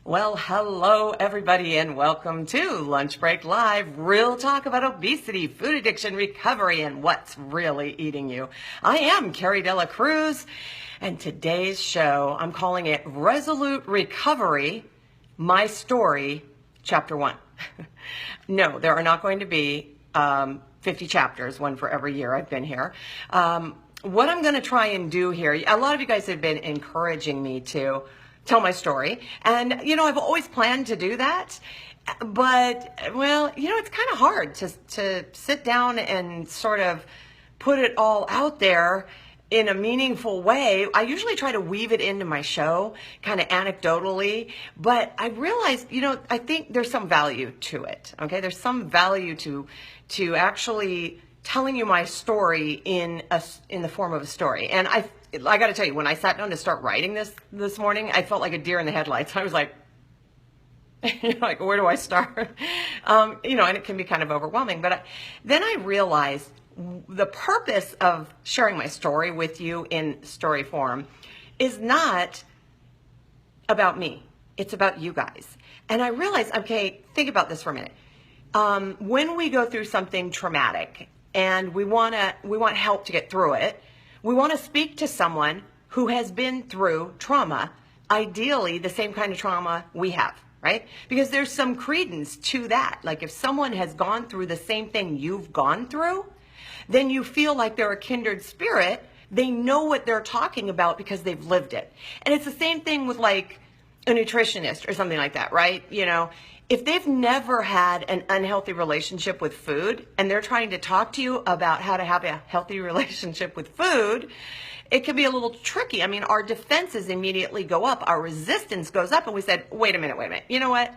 Well, hello everybody and welcome to Lunch Break Live, real talk about obesity, food addiction, recovery, and what's really eating you. I am Cari Cruz, and today's show, I'm calling it Resolute Recovery, My Story, Chapter 1. No, there are not going to be 50 chapters, one for every year I've been here. What I'm going to try and do here, a lot of you guys have been encouraging me to tell my story. And, I've always planned to do that. But, it's kind of hard to sit down and sort of put it all out there in a meaningful way. I usually try to weave it into my show, kind of anecdotally. But I realized, I think there's some value to it. Okay, there's some value to actually telling you my story in the form of a story. And I got to tell you, when I sat down to start writing this morning, I felt like a deer in the headlights. I was like, where do I start? And it can be kind of overwhelming. But then I realized the purpose of sharing my story with you in story form is not about me. It's about you guys. And I realized, okay, think about this for a minute. When we go through something traumatic and we want help to get through it, we want to speak to someone who has been through trauma, ideally the same kind of trauma we have, right? Because there's some credence to that. Like if someone has gone through the same thing you've gone through, then you feel like they're a kindred spirit. They know what they're talking about because they've lived it. And it's the same thing with like a nutritionist or something like that, right? If they've never had an unhealthy relationship with food and they're trying to talk to you about how to have a healthy relationship with food, it can be a little tricky. I mean, our defenses immediately go up. Our resistance goes up. And we said, wait a minute. You know what?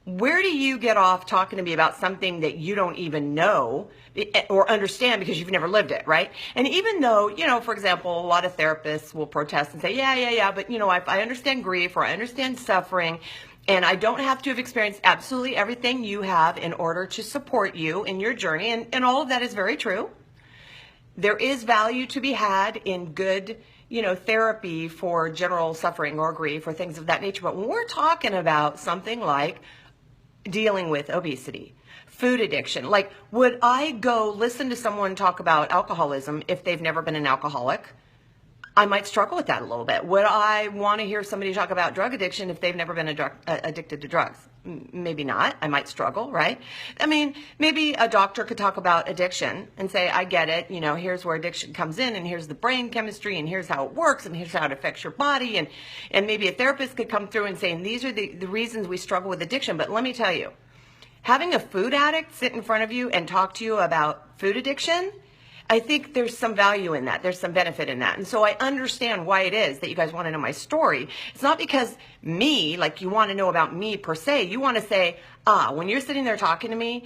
Where do you get off talking to me about something that you don't even know or understand because you've never lived it, right? And even though, for example, a lot of therapists will protest and say, yeah, but if I understand grief or I understand suffering, and I don't have to have experienced absolutely everything you have in order to support you in your journey. And all of that is very true. There is value to be had in good, therapy for general suffering or grief or things of that nature. But when we're talking about something like dealing with obesity, food addiction, like would I go listen to someone talk about alcoholism if they've never been an alcoholic? I might struggle with that a little bit. Would I want to hear somebody talk about drug addiction if they've never been addicted to drugs? Maybe not. I might struggle, right? I mean, maybe a doctor could talk about addiction and say, I get it. Here's where addiction comes in and here's the brain chemistry and here's how it works and here's how it affects your body. And maybe a therapist could come through and say, and these are the reasons we struggle with addiction. But let me tell you, having a food addict sit in front of you and talk to you about food addiction, I think there's some value in that. There's some benefit in that. And so I understand why it is that you guys want to know my story. It's not because me, like you want to know about me per se. You want to say, when you're sitting there talking to me,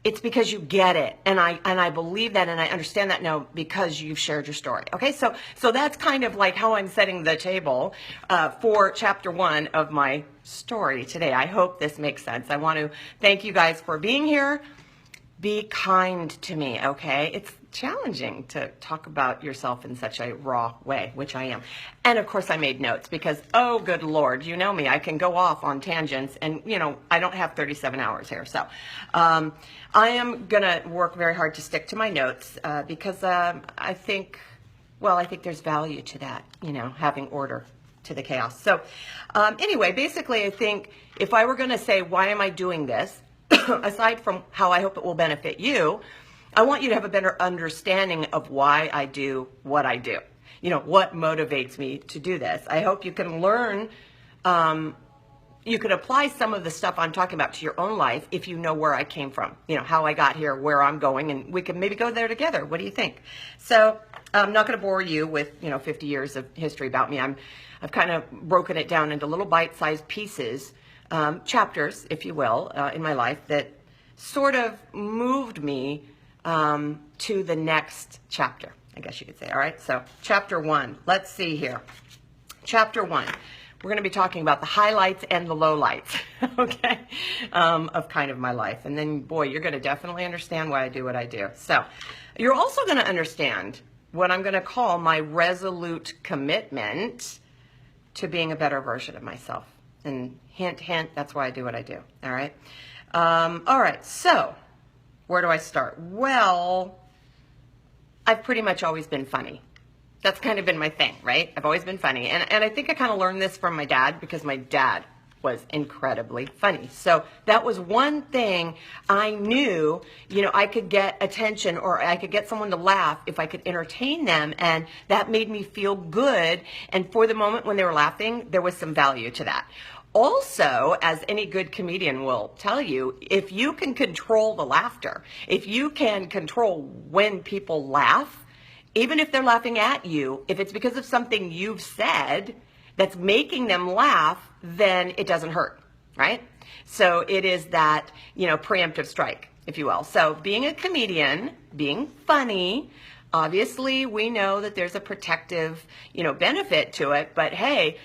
it's because you get it. And I believe that and I understand that now because you've shared your story. Okay, so that's kind of like how I'm setting the table for chapter 1 of my story today. I hope this makes sense. I want to thank you guys for being here. Be kind to me, okay? It's challenging to talk about yourself in such a raw way, which I am. And of course I made notes because, oh, good Lord, you know me. I can go off on tangents and, I don't have 37 hours here. So I am going to work very hard to stick to my notes because I think there's value to that, having order to the chaos. So anyway, basically I think if I were going to say, why am I doing this? Aside from how I hope it will benefit you, I want you to have a better understanding of why I do what I do. What motivates me to do this. I hope you can learn, you can apply some of the stuff I'm talking about to your own life if you know where I came from, how I got here, where I'm going, and we can maybe go there together. What do you think? So I'm not going to bore you with, 50 years of history about me. I've kind of broken it down into little bite-sized pieces, chapters, if you will, in my life that sort of moved me to the next chapter, I guess you could say. All right, so chapter 1. Let's see here. Chapter 1. We're going to be talking about the highlights and the lowlights, okay, of kind of my life. And then, boy, you're going to definitely understand why I do what I do. So you're also going to understand what I'm going to call my resolute commitment to being a better version of myself. And hint, hint, that's why I do what I do. All right. All right. So where do I start? Well, I've pretty much always been funny. That's kind of been my thing, right? I've always been funny. And I think I kind of learned this from my dad because my dad was incredibly funny. So that was one thing I knew, I could get attention or I could get someone to laugh if I could entertain them. And that made me feel good. And for the moment when they were laughing, there was some value to that. Also, as any good comedian will tell you, if you can control the laughter, if you can control when people laugh, even if they're laughing at you, if it's because of something you've said that's making them laugh, then it doesn't hurt, right? So it is that, preemptive strike, if you will. So being a comedian, being funny, obviously we know that there's a protective, benefit to it, but hey,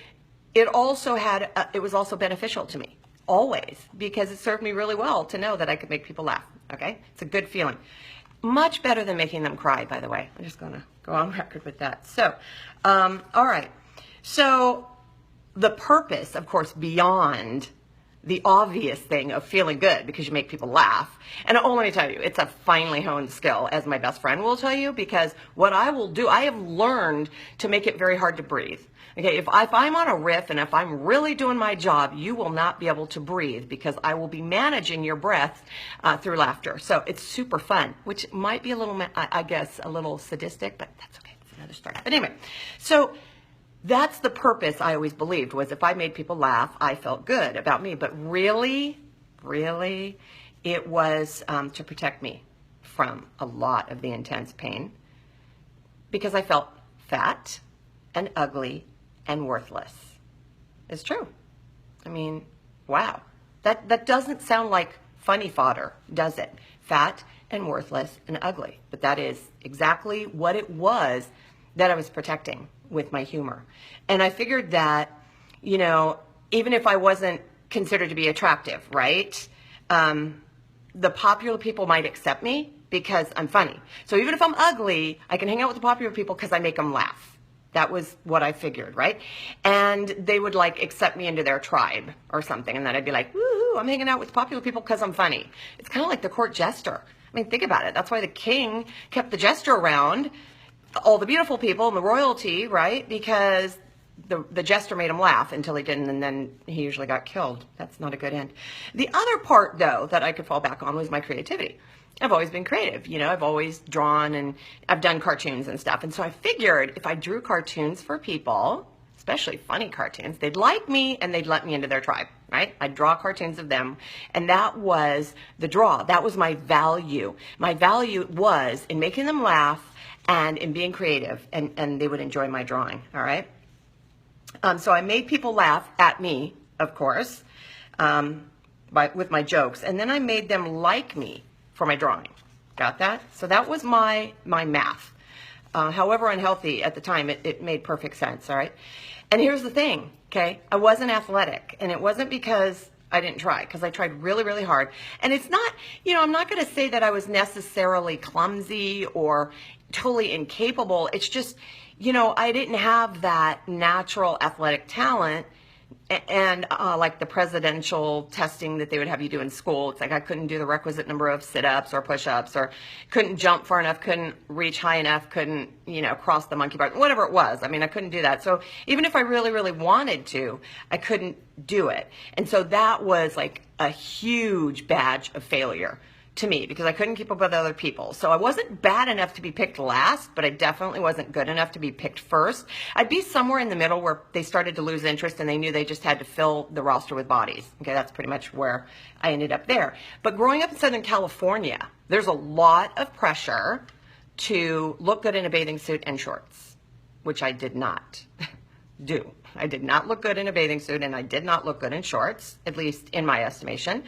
it was also beneficial to me, always, because it served me really well to know that I could make people laugh, okay? It's a good feeling. Much better than making them cry, by the way. I'm just going to go on record with that. So, all right. So the purpose, of course, beyond the obvious thing of feeling good because you make people laugh. And let me tell you, it's a finely honed skill, as my best friend will tell you, because what I will do, I have learned to make it very hard to breathe. Okay, if I'm on a riff and if I'm really doing my job, you will not be able to breathe because I will be managing your breath through laughter. So it's super fun, which might be a little, I guess, a little sadistic, but that's okay. It's another story. But anyway, so that's the purpose I always believed was if I made people laugh, I felt good about me. But really, it was to protect me from a lot of the intense pain because I felt fat and ugly and worthless. It's true. I mean, wow. That doesn't sound like funny fodder, does it? Fat and worthless and ugly. But that is exactly what it was that I was protecting with my humor. And I figured that, even if I wasn't considered to be attractive, right? The popular people might accept me because I'm funny. So even if I'm ugly, I can hang out with the popular people because I make them laugh. That was what I figured, right? And they would accept me into their tribe or something. And then I'd be like, woohoo, I'm hanging out with popular people because I'm funny. It's kind of like the court jester. I mean, think about it. That's why the king kept the jester around, all the beautiful people and the royalty, right? Because the jester made him laugh until he didn't, and then he usually got killed. That's not a good end. The other part, though, that I could fall back on was my creativity. I've always been creative, I've always drawn and I've done cartoons and stuff. And so I figured if I drew cartoons for people, especially funny cartoons, they'd like me and they'd let me into their tribe, right? I'd draw cartoons of them. And that was the draw. That was my value. My value was in making them laugh and in being creative, and they would enjoy my drawing, all right? So I made people laugh at me, of course, with my jokes. And then I made them like me for my drawing. Got that? So that was my math. However unhealthy at the time, it made perfect sense, all right? And here's the thing, okay? I wasn't athletic, and it wasn't because I didn't try, because I tried really, really hard. And it's not, I'm not going to say that I was necessarily clumsy or totally incapable. It's just, I didn't have that natural athletic talent. And like the presidential testing that they would have you do in school, it's like I couldn't do the requisite number of sit-ups or push-ups, or couldn't jump far enough, couldn't reach high enough, couldn't, cross the monkey bar, whatever it was. I mean, I couldn't do that. So even if I really, really wanted to, I couldn't do it. And so that was like a huge badge of failure to me because I couldn't keep up with other people. So I wasn't bad enough to be picked last, but I definitely wasn't good enough to be picked first. I'd be somewhere in the middle where they started to lose interest and they knew they just had to fill the roster with bodies. Okay, that's pretty much where I ended up there. But growing up in Southern California, there's a lot of pressure to look good in a bathing suit and shorts, which I did not do. I did not look good in a bathing suit and I did not look good in shorts, at least in my estimation.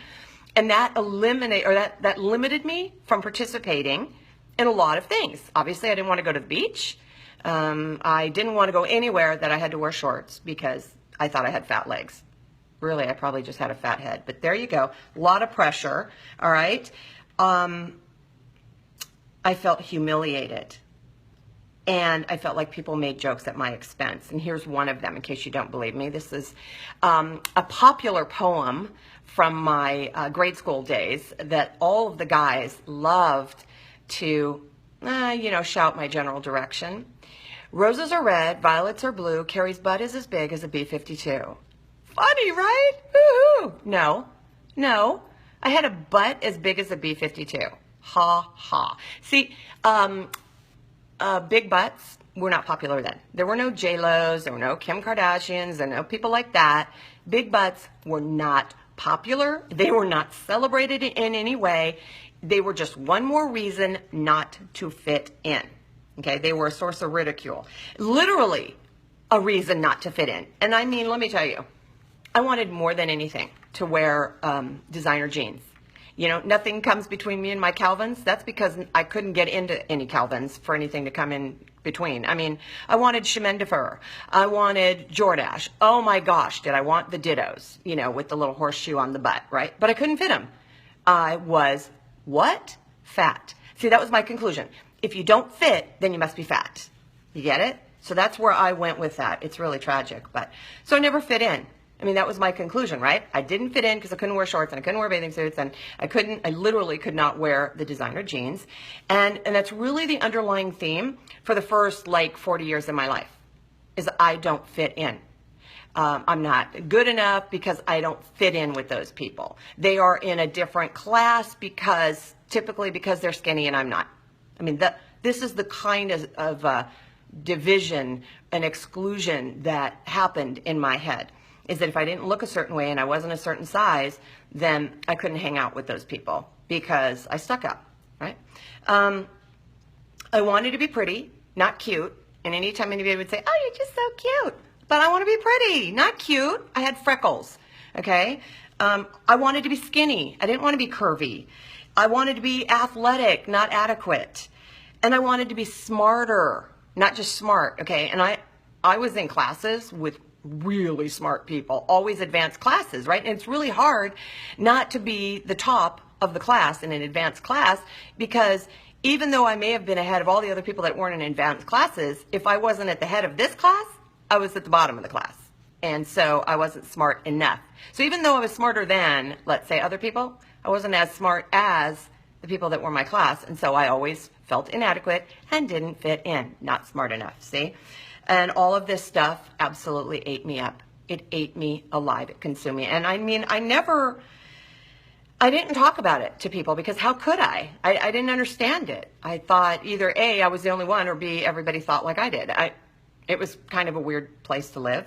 And that limited me from participating in a lot of things. Obviously, I didn't want to go to the beach. I didn't want to go anywhere that I had to wear shorts because I thought I had fat legs. Really, I probably just had a fat head. But there you go. A lot of pressure, all right? I felt humiliated And I felt like people made jokes at my expense. And here's one of them, in case you don't believe me. This is a popular poem from my grade school days that all of the guys loved to, shout my general direction. Roses are red, violets are blue, Cari's butt is as big as a B-52. Funny, right? Woo-hoo. No. I had a butt as big as a B-52. Ha, ha. See, big butts were not popular then. There were no J-Los, there were no Kim Kardashians, there were no people like that. Big butts were not popular. They were not celebrated in any way. They were just one more reason not to fit in. Okay, they were a source of ridicule. Literally a reason not to fit in. And I mean, let me tell you, I wanted more than anything to wear designer jeans. Nothing comes between me and my Calvins. That's because I couldn't get into any Calvins for anything to come in between. I mean, I wanted chemin de fer. I wanted Jordache. Oh my gosh, did I want the dittos, with the little horseshoe on the butt, right? But I couldn't fit them. I was, what? Fat. See, that was my conclusion. If you don't fit, then you must be fat. You get it? So that's where I went with that. It's really tragic. So I never fit in. I mean, that was my conclusion, right? I didn't fit in because I couldn't wear shorts and I couldn't wear bathing suits and I literally could not wear the designer jeans. And that's really the underlying theme for the first 40 years of my life is I don't fit in. I'm not good enough because I don't fit in with those people. They are in a different class typically because they're skinny and I'm not. I mean, this is the kind of division and exclusion that happened in my head, is that if I didn't look a certain way and I wasn't a certain size, then I couldn't hang out with those people because I stuck up, right? I wanted to be pretty, not cute. And anytime anybody would say, oh, you're just so cute. But I want to be pretty, not cute. I had freckles, okay? I wanted to be skinny. I didn't want to be curvy. I wanted to be athletic, not adequate. And I wanted to be smarter, not just smart, okay? And I was in classes with really smart people, always advanced classes, right? And it's really hard not to be the top of the class in an advanced class because even though I may have been ahead of all the other people that weren't in advanced classes, if I wasn't at the head of this class, I was at the bottom of the class. And so I wasn't smart enough. So even though I was smarter than, let's say, other people, I wasn't as smart as the people that were my class. And so I always felt inadequate and didn't fit in, not smart enough, see? And all of this stuff absolutely ate me up. It ate me alive. It consumed me. And I mean, I didn't talk about it to people because how could I? I didn't understand it. I thought either A, I was the only one, or B, everybody thought like I did. It was kind of a weird place to live.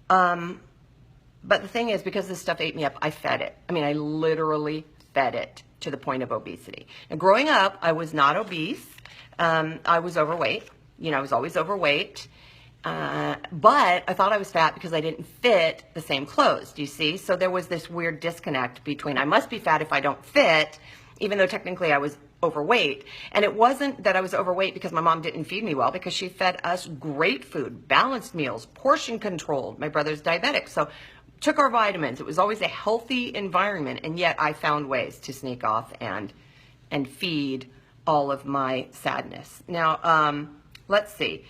But the thing is, because this stuff ate me up, I fed it. I mean, I literally fed it to the point of obesity. Now, growing up, I was not obese. I was overweight. I was always overweight. But I thought I was fat because I didn't fit the same clothes, do you see? So there was this weird disconnect between I must be fat if I don't fit, even though technically I was overweight. And it wasn't that I was overweight because my mom didn't feed me well, because she fed us great food, balanced meals, portion controlled. My brother's diabetic, so took our vitamins. It was always a healthy environment, and yet I found ways to sneak off and feed all of my sadness. Now, let's see.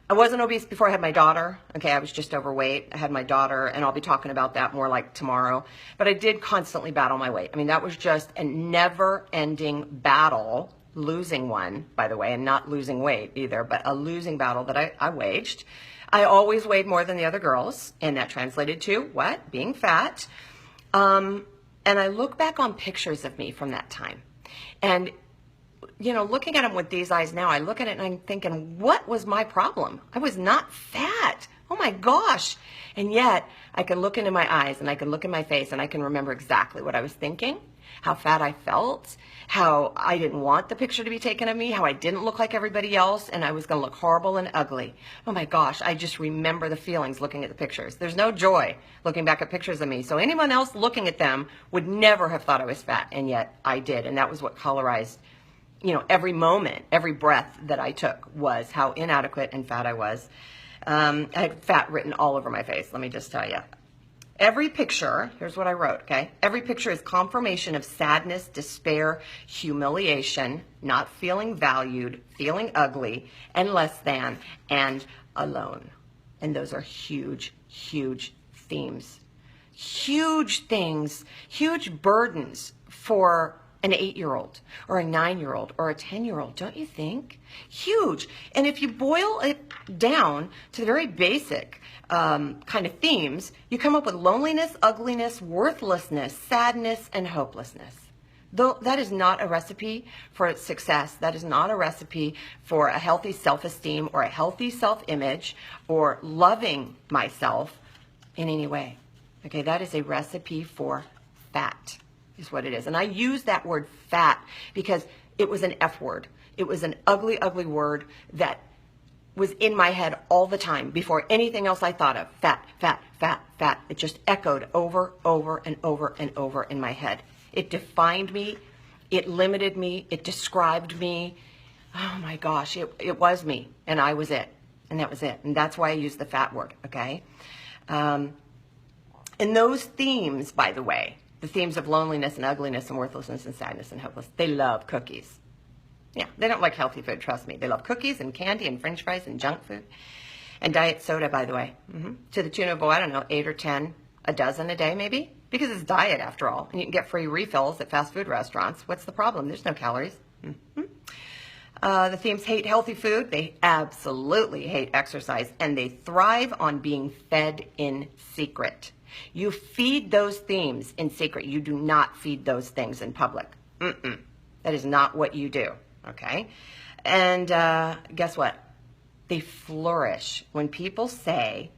I wasn't obese before I had my daughter. Okay, I was just overweight. I had my daughter, and I'll be talking about that more like tomorrow. But I did constantly battle my weight. I mean, that was just a never-ending battle, losing one, by the way, and not losing weight either, but a losing battle that I waged. I always weighed more than the other girls, and that translated to what? Being fat. And I look back on pictures of me from that time, and looking at them with these eyes now, I look at it and I'm thinking, what was my problem? I was not fat. Oh my gosh. And yet I can look into my eyes and I can look in my face and I can remember exactly what I was thinking, how fat I felt, how I didn't want the picture to be taken of me, how I didn't look like everybody else, and I was going to look horrible and ugly. Oh my gosh. I just remember the feelings looking at the pictures. There's no joy looking back at pictures of me. So anyone else looking at them would never have thought I was fat. And yet I did. And that was what colorized every moment, every breath that I took was how inadequate and fat I was. I had fat written all over my face, let me just tell you. Every picture, here's what I wrote, okay? Every picture is confirmation of sadness, despair, humiliation, not feeling valued, feeling ugly, and less than, and alone. And those are huge, huge themes. Huge things, huge burdens for an 8-year-old or a 9-year-old or a 10-year-old, don't you think? Huge. And if you boil it down to the very basic kind of themes, you come up with loneliness, ugliness, worthlessness, sadness, and hopelessness. Though that is not a recipe for success. That is not a recipe for a healthy self-esteem or a healthy self-image or loving myself in any way. Okay, that is a recipe for fat, is what it is. And I use that word fat because it was an F word. It was an ugly, ugly word that was in my head all the time before anything else I thought of. Fat, fat, fat, fat. It just echoed over, and over, and over in my head. It defined me. It limited me. It described me. Oh my gosh, it was me, and I was it, and that was it. And that's why I use the fat word, okay? And those themes, by the way, the themes of loneliness and ugliness and worthlessness and sadness and hopelessness, they love cookies. Yeah, they don't like healthy food, trust me. They love cookies and candy and french fries and junk food. And diet soda, by the way. To the tune of, I don't know, 8 or 10, a dozen a day maybe? Because it's diet after all. And you can get free refills at fast food restaurants. What's the problem? There's no calories. The themes hate healthy food. They absolutely hate exercise. And they thrive on being fed in secret. You feed those themes in secret. You do not feed those things in public. That is not what you do, okay? And guess what? They flourish when people say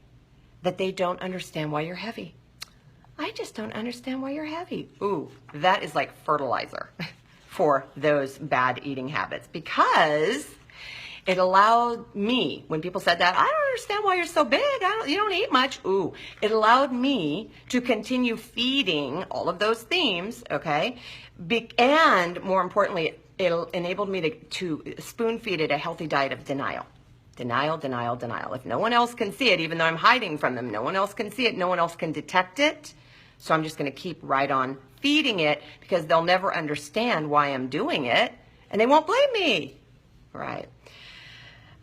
that they don't understand why you're heavy. I just don't understand why you're heavy. Ooh, that is like fertilizer for those bad eating habits because it allowed me, when people said that, I don't understand why you're so big, you don't eat much. Ooh, it allowed me to continue feeding all of those themes, okay? And more importantly, it enabled me to spoon feed it a healthy diet of denial. Denial, denial, denial. If no one else can see it, even though I'm hiding from them, no one else can see it, no one else can detect it. So I'm just going to keep right on feeding it because they'll never understand why I'm doing it and they won't blame me. Right.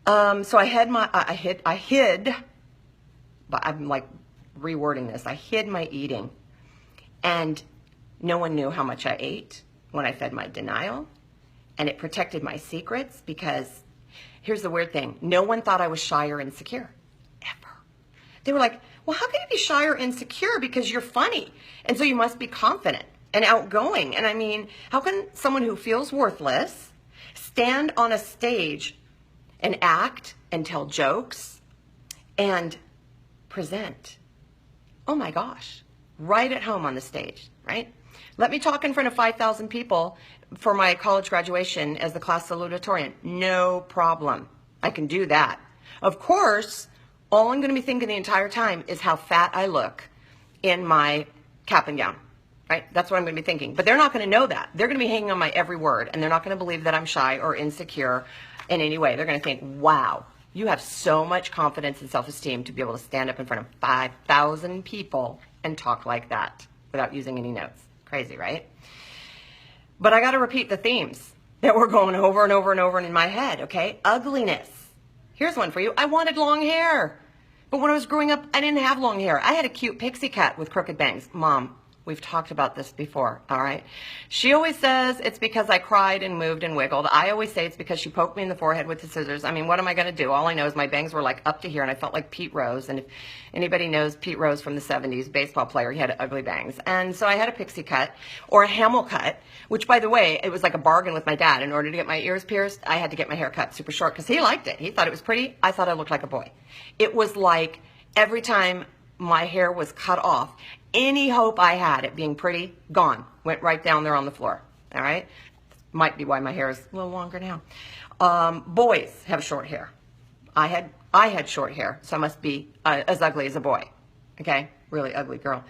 So I hid, but I'm like rewording this. I hid my eating and no one knew how much I ate when I fed my denial, and it protected my secrets because here's the weird thing. No one thought I was shy or insecure, ever. They were like, well, how can you be shy or insecure? Because you're funny. And so you must be confident and outgoing. And I mean, how can someone who feels worthless stand on a stage and act and tell jokes and present? Oh my gosh, right at home on the stage, right? Let me talk in front of 5,000 people for my college graduation as the class salutatorian. No problem. I can do that. Of course, all I'm going to be thinking the entire time is how fat I look in my cap and gown, right? That's what I'm going to be thinking. But they're not going to know that. They're going to be hanging on my every word, and they're not going to believe that I'm shy or insecure in any way. They're going to think, wow, you have so much confidence and self-esteem to be able to stand up in front of 5,000 people and talk like that without using any notes. Crazy, right? But I got to repeat the themes that were going over and over and over in my head, okay? Ugliness. Here's one for you. I wanted long hair. But when I was growing up, I didn't have long hair. I had a cute pixie cut with crooked bangs. Mom, we've talked about this before, all right? She always says it's because I cried and moved and wiggled. I always say it's because she poked me in the forehead with the scissors. I mean, what am I going to do? All I know is my bangs were like up to here, and I felt like Pete Rose. And if anybody knows Pete Rose from the 70s, baseball player, he had ugly bangs. And so I had a pixie cut or a Hamel cut, which, by the way, it was like a bargain with my dad. In order to get my ears pierced, I had to get my hair cut super short because he liked it. He thought it was pretty. I thought I looked like a boy. It was like every time my hair was cut off, any hope I had at being pretty, gone. Went right down there on the floor, all right? Might be why my hair is a little longer now. Boys have short hair. I had short hair, so I must be as ugly as a boy, okay? Really ugly girl.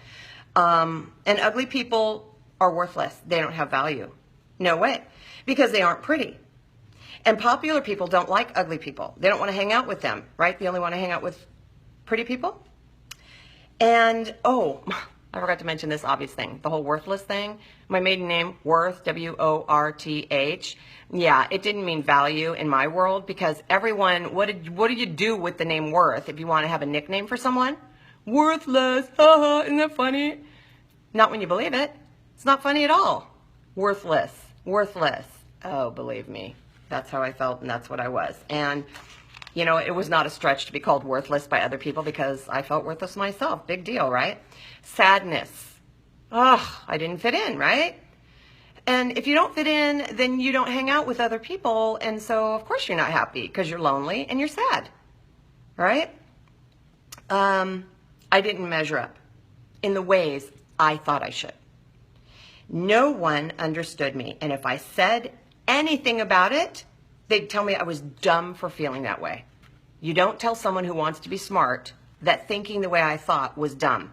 And ugly people are worthless. They don't have value. No way, because they aren't pretty. And popular people don't like ugly people. They don't want to hang out with them, right? They only want to hang out with pretty people. And, oh, I forgot to mention this obvious thing, the whole worthless thing. My maiden name, Worth, W-O-R-T-H. Yeah, it didn't mean value in my world because everyone, what do you do with the name Worth if you want to have a nickname for someone? Worthless, haha, isn't that funny? Not when you believe it. It's not funny at all. Worthless, worthless. Oh, believe me, that's how I felt and that's what I was. And you know, it was not a stretch to be called worthless by other people because I felt worthless myself. Big deal, right? Sadness. Ugh, I didn't fit in, right? And if you don't fit in, then you don't hang out with other people. And so, of course, you're not happy because you're lonely and you're sad, right? I didn't measure up in the ways I thought I should. No one understood me. And if I said anything about it, they'd tell me I was dumb for feeling that way. You don't tell someone who wants to be smart that thinking the way I thought was dumb.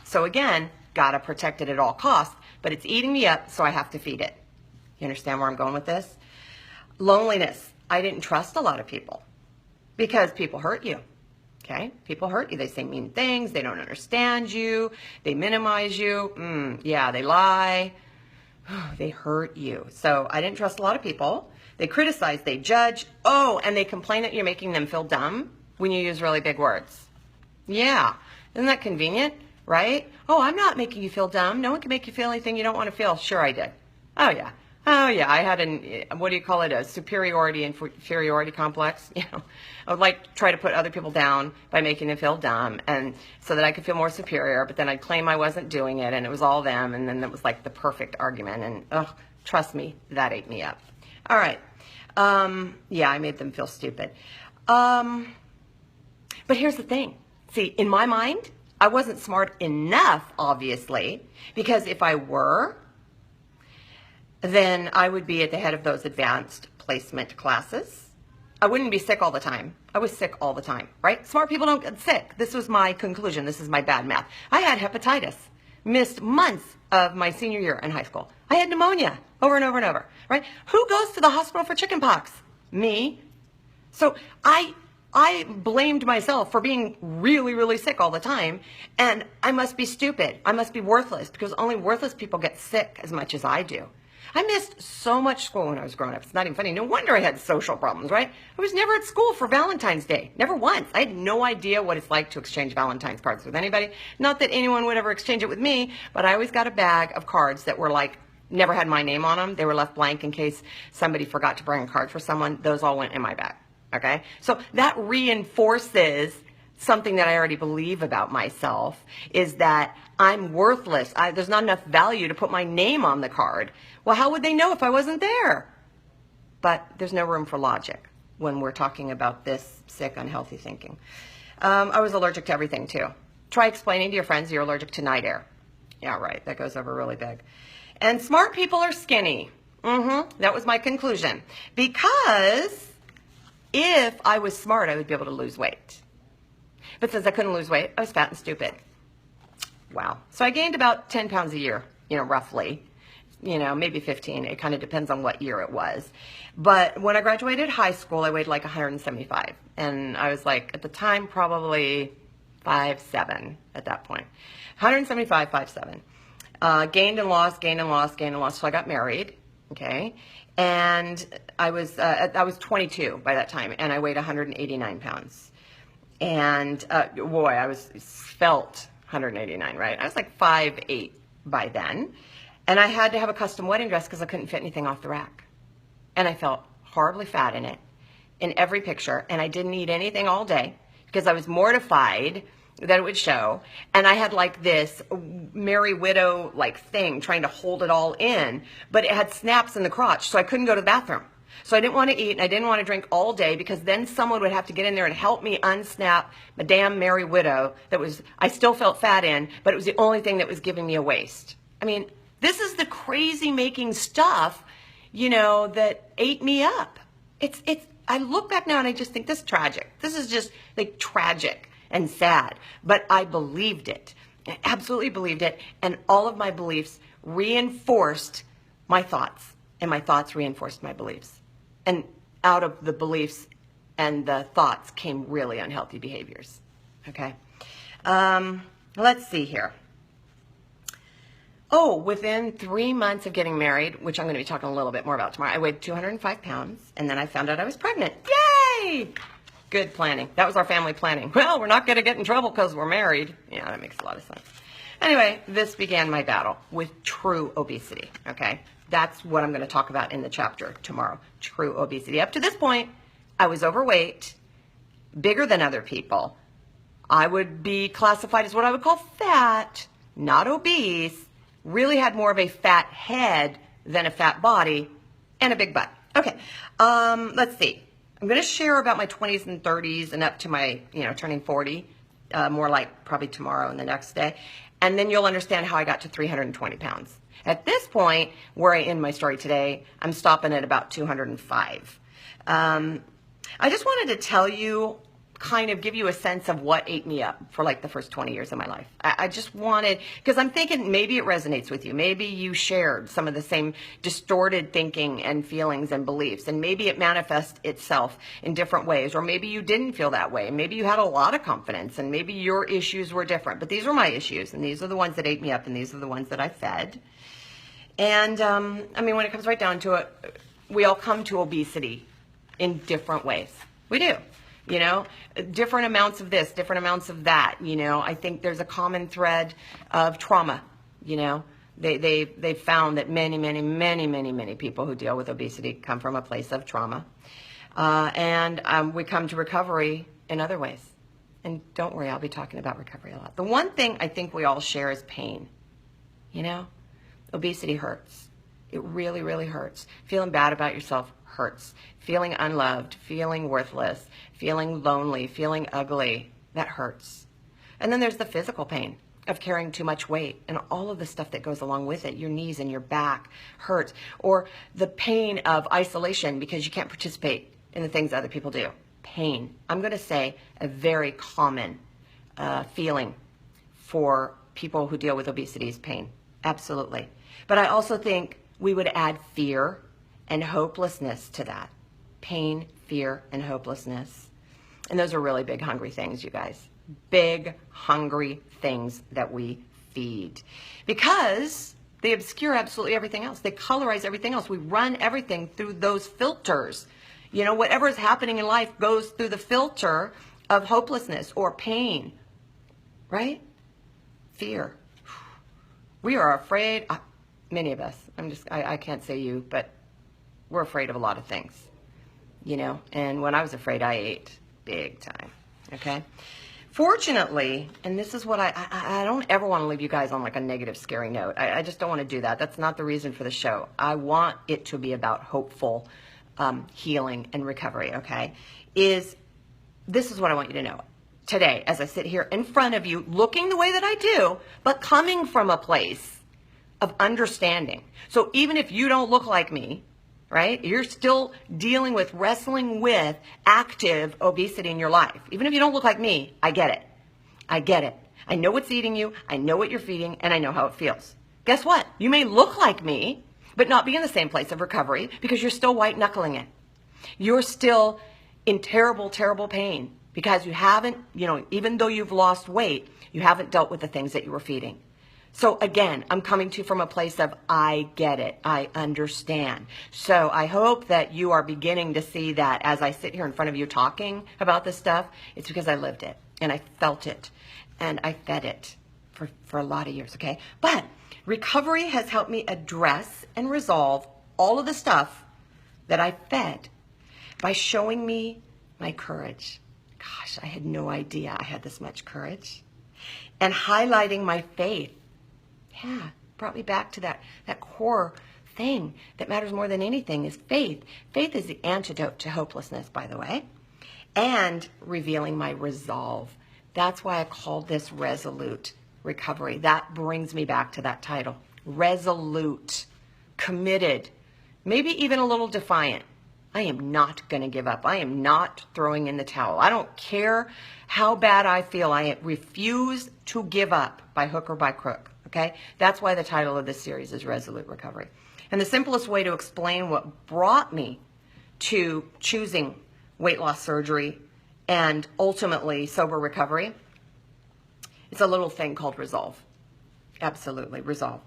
So again, gotta protect it at all costs, but it's eating me up, so I have to feed it. You understand where I'm going with this? Loneliness. I didn't trust a lot of people because people hurt you. Okay? People hurt you. They say mean things. They don't understand you. They minimize you. Yeah, they lie. They hurt you. So I didn't trust a lot of people. They criticize, they judge. Oh, and they complain that you're making them feel dumb when you use really big words. Yeah. Isn't that convenient, right? Oh, I'm not making you feel dumb. No one can make you feel anything you don't want to feel. Sure I did. Oh, yeah. Oh, yeah. I had what do you call it? A superiority and inferiority complex. You know, I would like try to put other people down by making them feel dumb and so that I could feel more superior, but then I'd claim I wasn't doing it and it was all them. And then it was like the perfect argument. And trust me, that ate me up. All right. Yeah, I made them feel stupid. But here's the thing. See, in my mind, I wasn't smart enough, obviously, because if I were, then I would be at the head of those advanced placement classes. I wouldn't be sick all the time. I was sick all the time, right? Smart people don't get sick. This was my conclusion. This is my bad math. I had hepatitis. Missed months of my senior year in high school. I had pneumonia over and over and over, right? Who goes to the hospital for chickenpox? Me. So I blamed myself for being really, really sick all the time, and I must be stupid. I must be worthless because only worthless people get sick as much as I do. I missed so much school when I was growing up. It's not even funny. No wonder I had social problems, right? I was never at school for Valentine's Day. Never once. I had no idea what it's like to exchange Valentine's cards with anybody. Not that anyone would ever exchange it with me, but I always got a bag of cards that were like, never had my name on them. They were left blank in case somebody forgot to bring a card for someone. Those all went in my bag, okay? So that reinforces something that I already believe about myself, is that I'm worthless. There's not enough value to put my name on the card. Well, how would they know if I wasn't there? But there's no room for logic when we're talking about this sick, unhealthy thinking. I was allergic to everything too. Try explaining to your friends you're allergic to night air. Yeah, right. That goes over really big. And smart people are skinny. That was my conclusion. Because if I was smart, I would be able to lose weight. But since I couldn't lose weight, I was fat and stupid. Wow. So I gained about 10 pounds a year, roughly. Maybe 15. It kind of depends on what year it was. But when I graduated high school, I weighed like 175. And I was like, at the time, probably 5'7" at that point. 175, 5'7". Gained and lost, gained and lost, gained and lost. So I got married, okay? And I was 22 by that time, and I weighed 189 pounds. And boy, I felt 189, right? I was like 5'8" by then. And I had to have a custom wedding dress because I couldn't fit anything off the rack. And I felt horribly fat in it, in every picture. And I didn't eat anything all day because I was mortified that it would show. And I had like this Merry Widow like thing trying to hold it all in, but it had snaps in the crotch, so I couldn't go to the bathroom. So I didn't want to eat and I didn't want to drink all day because then someone would have to get in there and help me unsnap my damn Merry Widow I still felt fat in, but it was the only thing that was giving me a waist. I mean, this is the crazy making stuff, that ate me up. I look back now and I just think this is tragic. This is just like tragic and sad, but I believed it. I absolutely believed it. And all of my beliefs reinforced my thoughts, and my thoughts reinforced my beliefs. And out of the beliefs and the thoughts came really unhealthy behaviors. Okay. Let's see here. Oh, within 3 months of getting married, which I'm going to be talking a little bit more about tomorrow, I weighed 205 pounds, and then I found out I was pregnant. Yay! Good planning. That was our family planning. Well, we're not going to get in trouble because we're married. Yeah, that makes a lot of sense. Anyway, this began my battle with true obesity, okay? That's what I'm going to talk about in the chapter tomorrow, true obesity. Up to this point, I was overweight, bigger than other people. I would be classified as what I would call fat, not obese. Really had more of a fat head than a fat body and a big butt. Okay, let's see. I'm going to share about my 20s and 30s and up to my, turning 40, more like probably tomorrow and the next day. And then you'll understand how I got to 320 pounds. At this point, where I end my story today, I'm stopping at about 205. I just wanted to tell you, kind of give you a sense of what ate me up for like the first 20 years of my life. I just wanted, because I'm thinking maybe it resonates with you. Maybe you shared some of the same distorted thinking and feelings and beliefs, and maybe it manifests itself in different ways, or maybe you didn't feel that way. Maybe you had a lot of confidence, and maybe your issues were different. But these were my issues, and these are the ones that ate me up, and these are the ones that I fed. And when it comes right down to it, we all come to obesity in different ways. We do. Different amounts of this, different amounts of that. I think there's a common thread of trauma. They found that many people who deal with obesity come from a place of trauma. And we come to recovery in other ways. And don't worry, I'll be talking about recovery a lot. The one thing I think we all share is pain. Obesity hurts. It really, really hurts. Feeling bad about yourself hurts. Feeling unloved, feeling worthless, feeling lonely, feeling ugly, that hurts. And then there's the physical pain of carrying too much weight and all of the stuff that goes along with it. Your knees and your back hurts. Or the pain of isolation because you can't participate in the things other people do. Pain. I'm going to say a very common feeling for people who deal with obesity is pain. Absolutely. But I also think we would add fear and hopelessness to that. Pain, fear, and hopelessness. And those are really big, hungry things, you guys. Big, hungry things that we feed. Because they obscure absolutely everything else. They colorize everything else. We run everything through those filters. Whatever is happening in life goes through the filter of hopelessness or pain. Right? Fear. We are afraid, many of us, I can't say you, but we're afraid of a lot of things, and when I was afraid, I ate big time, okay? Fortunately, and this is what I don't ever want to leave you guys on like a negative, scary note. I just don't want to do that. That's not the reason for the show. I want it to be about hopeful healing and recovery, okay? This is what I want you to know. Today, as I sit here in front of you, looking the way that I do, but coming from a place of understanding. So even if you don't look like me, right, you're still dealing with, wrestling with active obesity in your life. Even if you don't look like me, I get it. I get it. I know what's eating you, I know what you're feeding, and I know how it feels. Guess what? You may look like me, but not be in the same place of recovery because you're still white knuckling it. You're still in terrible, terrible pain. Because you haven't, even though you've lost weight, you haven't dealt with the things that you were feeding. So again, I'm coming to you from a place of, I get it, I understand. So I hope that you are beginning to see that as I sit here in front of you talking about this stuff, it's because I lived it, and I felt it, and I fed it for a lot of years, okay? But recovery has helped me address and resolve all of the stuff that I fed by showing me my courage. Gosh, I had no idea I had this much courage. And highlighting my faith. Yeah, brought me back to that core thing that matters more than anything is faith. Faith is the antidote to hopelessness, by the way. And revealing my resolve. That's why I called this Resolute Recovery. That brings me back to that title. Resolute. Committed. Maybe even a little defiant. I am not going to give up. I am not throwing in the towel. I don't care how bad I feel. I refuse to give up by hook or by crook. Okay? That's why the title of this series is Resolute Recovery. And the simplest way to explain what brought me to choosing weight loss surgery and ultimately sober recovery It's a little thing called resolve. Absolutely, resolve.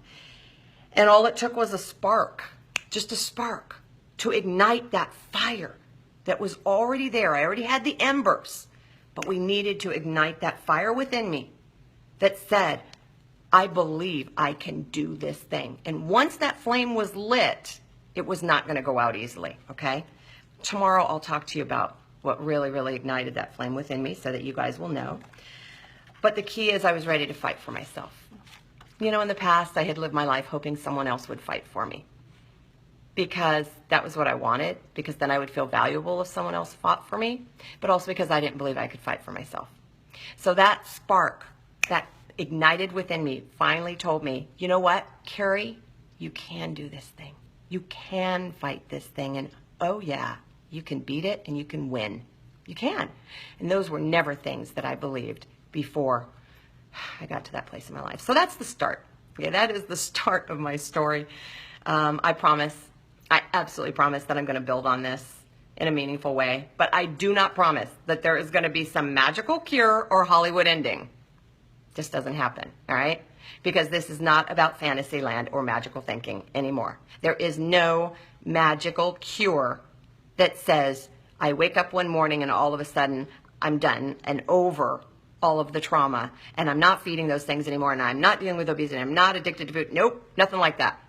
And all it took was a spark, just a spark, to ignite that fire that was already there. I already had the embers, but we needed to ignite that fire within me that said, I believe I can do this thing. And once that flame was lit, it was not going to go out easily, okay? Tomorrow I'll talk to you about what really, really ignited that flame within me so that you guys will know. But the key is I was ready to fight for myself. You know, in the past, I had lived my life hoping someone else would fight for me because that was what I wanted, because then I would feel valuable if someone else fought for me, but also because I didn't believe I could fight for myself. So that spark, that ignited within me, finally told me, you know what, Cari, you can do this thing. You can fight this thing, and oh yeah, you can beat it and you can win. You can. And those were never things that I believed before I got to that place in my life. So that's the start. Yeah, that is the start of my story. I promise, I absolutely promise that I'm going to build on this in a meaningful way. But I do not promise that there is going to be some magical cure or Hollywood ending. Just doesn't happen, all right? Because this is not about fantasy land or magical thinking anymore. There is no magical cure that says, I wake up one morning and all of a sudden I'm done and over all of the trauma, and I'm not feeding those things anymore, and I'm not dealing with obesity, I'm not addicted to food. Nope, nothing like that.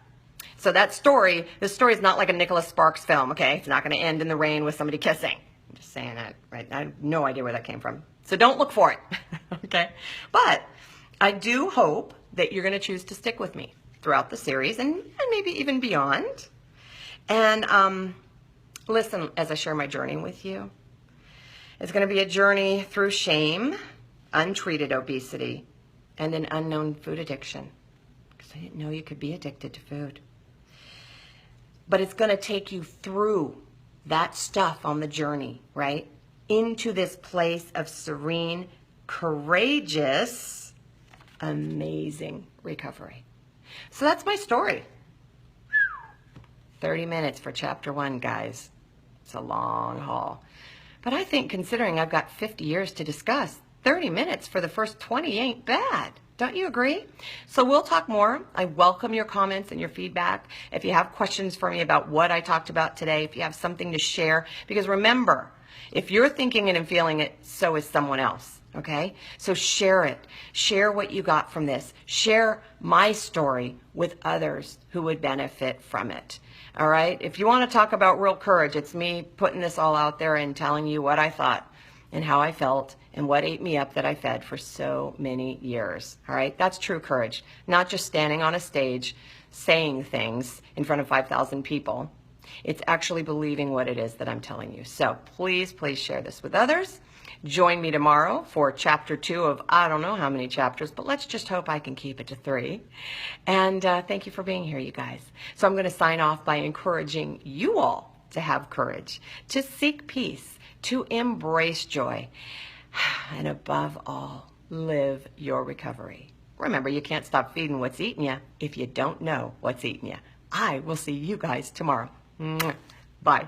So that story, this story is not like a Nicholas Sparks film, okay? It's not going to end in the rain with somebody kissing. I'm just saying that, right? I have no idea where that came from. So don't look for it, okay? But I do hope that you're going to choose to stick with me throughout the series and maybe even beyond. And listen, as I share my journey with you, it's going to be a journey through shame, untreated obesity, and an unknown food addiction, because I didn't know you could be addicted to food. But it's going to take you through that stuff on the journey, right? Into this place of serene, courageous, amazing recovery. So that's my story. 30 minutes for chapter 1, guys. It's a long haul. But I think considering I've got 50 years to discuss, 30 minutes for the first 20 ain't bad. Don't you agree? So we'll talk more. I welcome your comments and your feedback. If you have questions for me about what I talked about today, if you have something to share, because remember, if you're thinking it and feeling it, so is someone else, okay? So share it. Share what you got from this. Share my story with others who would benefit from it, all right? If you want to talk about real courage, it's me putting this all out there and telling you what I thought and how I felt and what ate me up that I fed for so many years, all right? That's true courage, not just standing on a stage saying things in front of 5,000 people. It's actually believing what it is that I'm telling you. So please, please share this with others. Join me tomorrow for chapter 2 of I don't know how many chapters, but let's just hope I can keep it to 3. And thank you for being here, you guys. So I'm going to sign off by encouraging you all to have courage, to seek peace, to embrace joy, and above all, live your recovery. Remember, you can't stop feeding what's eating you if you don't know what's eating you. I will see you guys tomorrow. Bye.